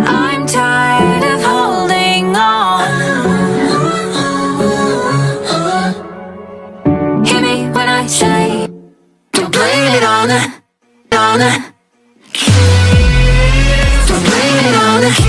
I'm tired of holding on. Hear me when I say, don't blame it on the, don't blame it on the